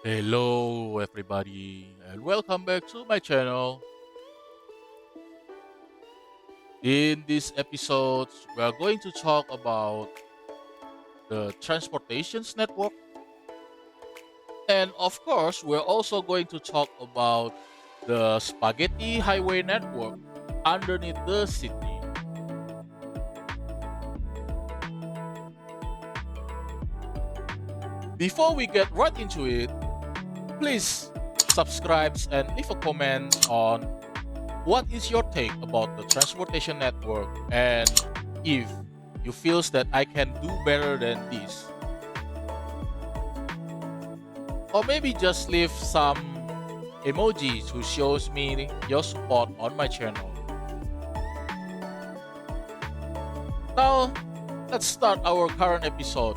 Hello, everybody, and welcome back to my channel. In this episode, we are going to talk about the transportations network, and of course, we're also going to talk about the spaghetti highway network underneath the city. Before we get right into it, please subscribe and leave a comment on what is your take about the transportation network and if you feels that I can do better than this, or maybe just leave some emojis who shows me your support on my channel. Now let's start our current episode.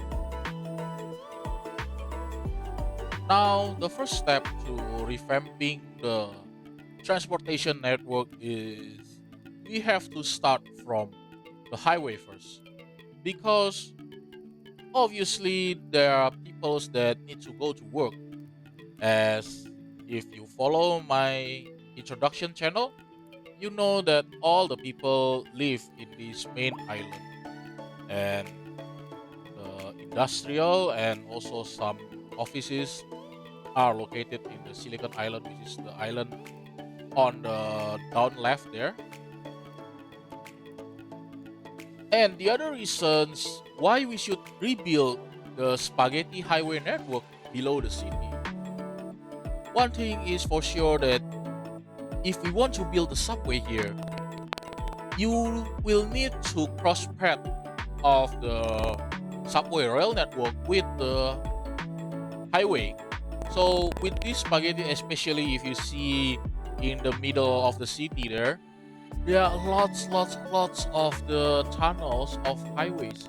Now the first step to revamping the transportation network is we have to start from the highway first, because obviously there are people that need to go to work. As if you follow my introduction channel, you know that all the people live in this main island, and the industrial and also some offices are located in the Silicon Island, which is the island on the down left there. And the other reasons why we should rebuild the spaghetti highway network below the city. One thing is for sure that if we want to build a subway here, you will need to cross path of the subway rail network with the highway. So with this spaghetti, especially if you see in the middle of the city there are lots of the tunnels of highways,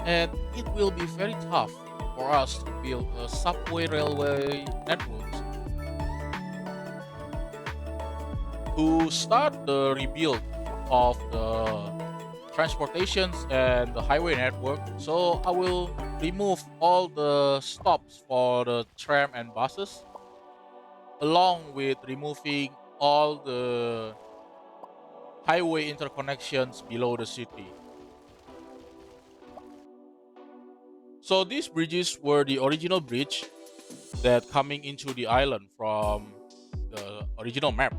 and it will be very tough for us to build a subway railway network. To start the rebuild of the transportations and the highway network, so I will remove all the stops for the tram and buses, along with removing all the highway interconnections below the city. So these bridges were the original bridge that coming into the island from the original map.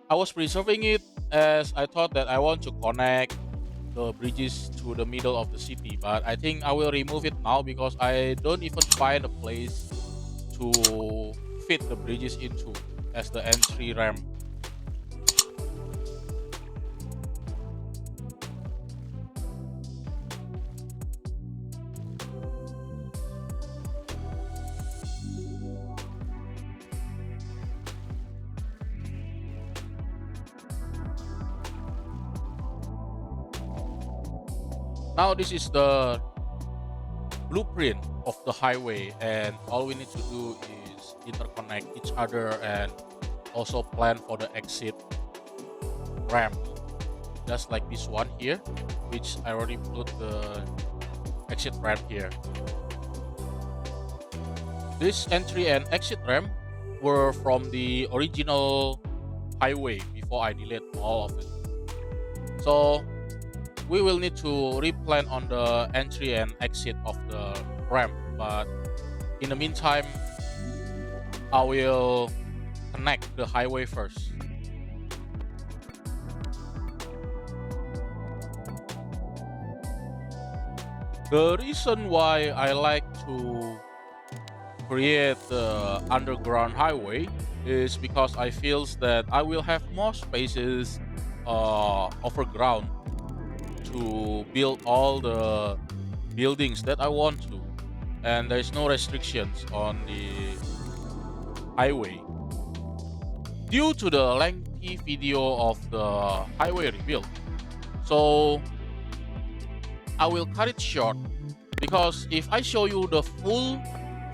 I was preserving it as I thought that I want to connect the bridges to the middle of the city, but I think I will remove it now because I don't even find a place to fit the bridges into as the entry ramp. Now this is the blueprint of the highway, and all we need to do is interconnect each other and also plan for the exit ramp, just like this one here, which I already put the exit ramp here. This entry and exit ramp were from the original highway before I delete all of it. So we will need to replan on the entry and exit of the ramp, but in the meantime I will connect the highway first. The reason why I like to create the underground highway is because I feel that I will have more spaces overground to build all the buildings that I want to, and there's no restrictions on the highway. Due to the lengthy video of the highway rebuild, so I will cut it short, because if I show you the full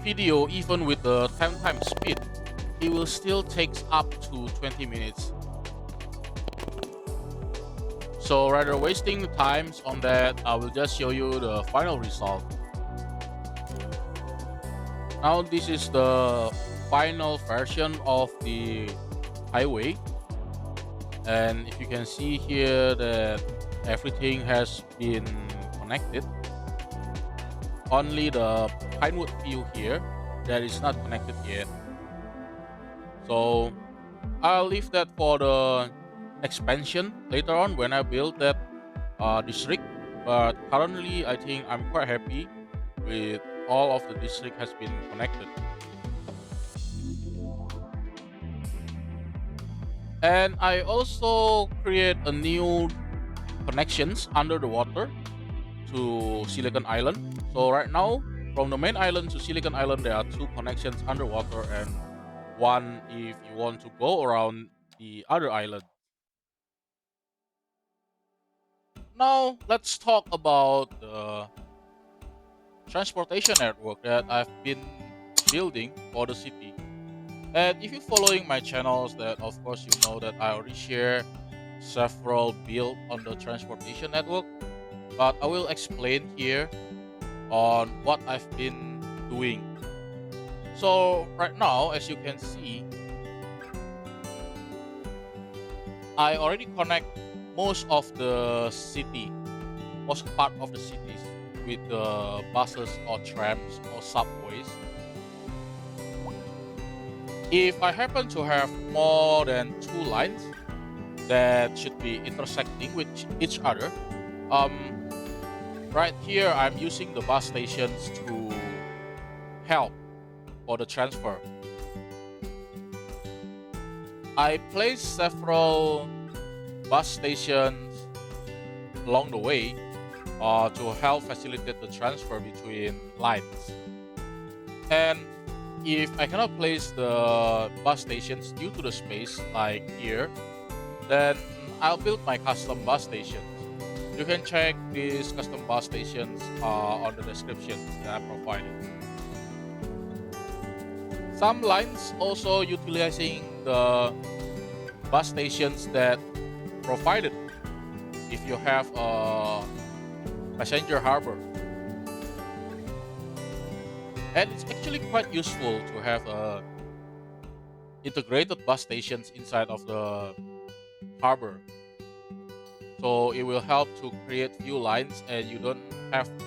video even with the 10 times speed, it will still take up to 20 minutes. So rather wasting the times on that, I will just show you the final result. Now this is the final version of the highway, and if you can see here that everything has been connected, only the Pinewood view here that is not connected yet. So I'll leave that for the expansion later on when I build that district. But currently, I think I'm quite happy with all of the district has been connected. And I also create a new connections under the water to Silicon Island. So right now, from the main island to Silicon Island, there are two connections underwater and one if you want to go around the other island. Now let's talk about the transportation network that I've been building for the city. And if you're following my channels, that of course you know that I already share several build on the transportation network, but I will explain here on what I've been doing. So right now, as you can see, I already connect most of the city, most part of the cities with the buses or trams or subways. If I happen to have more than two lines that should be intersecting with each other, um, right here I'm using the bus stations to help for the transfer. I place several bus stations along the way to help facilitate the transfer between lines. And if I cannot place the bus stations due to the space like here, then I'll build my custom bus stations. You can check these custom bus stations on the description that I provided. Some lines also utilizing the bus stations that provided if you have a passenger harbor. And it's actually quite useful to have integrated bus stations inside of the harbor. So it will help to create few lines and you don't have to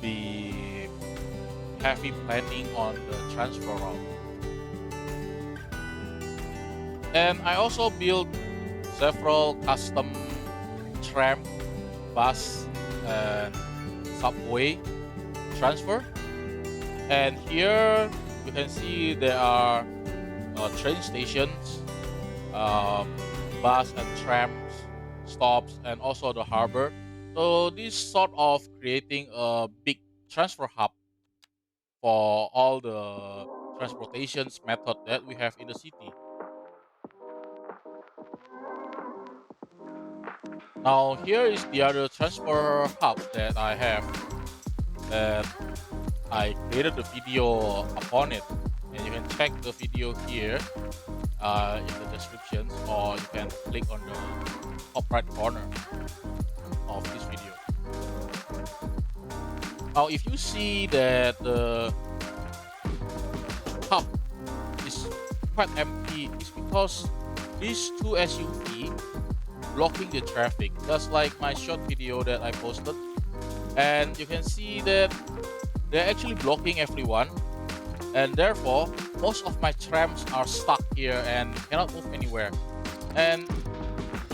be heavy planning on the transfer route. And I also built several custom tram, bus, and subway transfer. And here you can see there are train stations, bus and trams stops, and also the harbor. So this sort of creating a big transfer hub for all the transportations method that we have in the city. Now here is the other transfer hub that I have that I created the video upon it, and you can check the video here in the descriptions, or you can click on the top right corner of this video. Now if you see that the hub is quite empty, it's because these two SUV blocking the traffic, just like my short video that I posted. And you can see that they're actually blocking everyone, and therefore most of my trams are stuck here and cannot move anywhere. And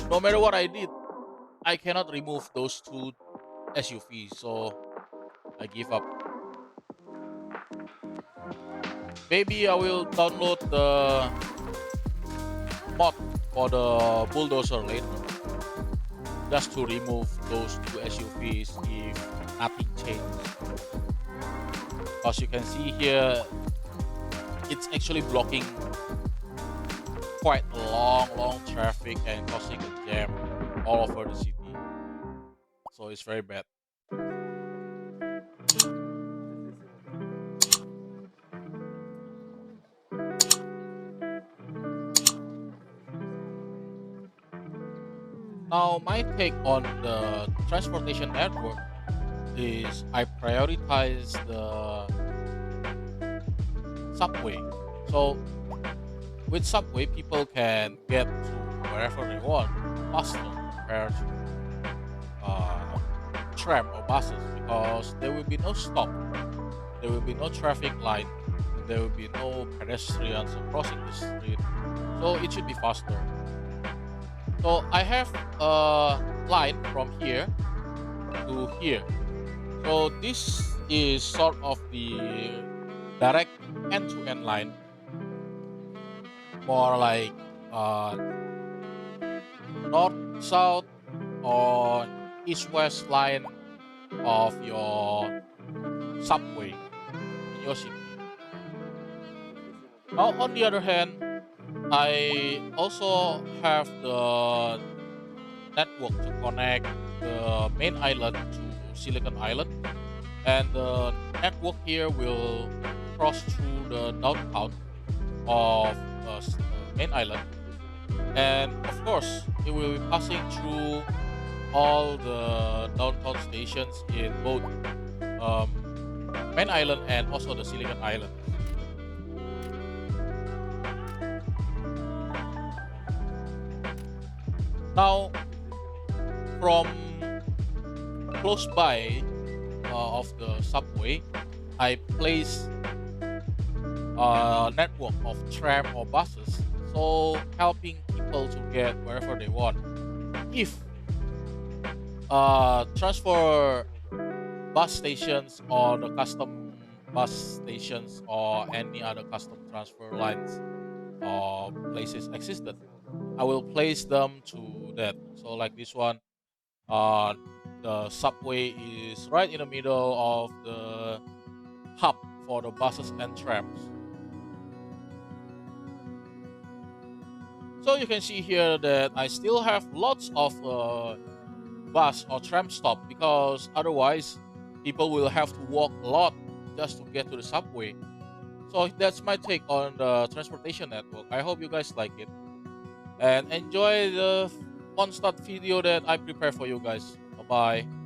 no matter what I did, I cannot remove those two SUVs, so I give up. Maybe I will download the mod for the bulldozer later, just to remove those two SUVs if nothing changes. As you can see here, it's actually blocking quite a long traffic and causing a jam all over the city. So it's very bad. Now my take on the transportation network is I prioritize the subway. So with subway, people can get to wherever they want faster compared to uh, tram or buses because there will be no stop, there will be no traffic light, and there will be no pedestrians crossing the street. So it should be faster. So I have a line from here to here. So this is sort of the direct end-to-end line, more like uh, north south or east west line of your subway in your city. Now, on the other hand, I also have the network to connect the main island to Silicon Island, and the network here will cross through the downtown of main island, and of course, it will be passing through all the downtown stations in both um, main island and also the Silicon Islands. Now, from close by of the subway, I place a network of tram or buses, so helping people to get wherever they want. If transfer bus stations or the custom bus stations or any other custom transfer lines or places existed, I will place them to that. So like this one, uh, the subway is right in the middle of the hub for the buses and trams. So you can see here that I still have lots of bus or tram stop because otherwise people will have to walk a lot just to get to the subway. So that's my take on the transportation network. I hope you guys like it and enjoy the one start video that I prepare for you guys. Bye bye.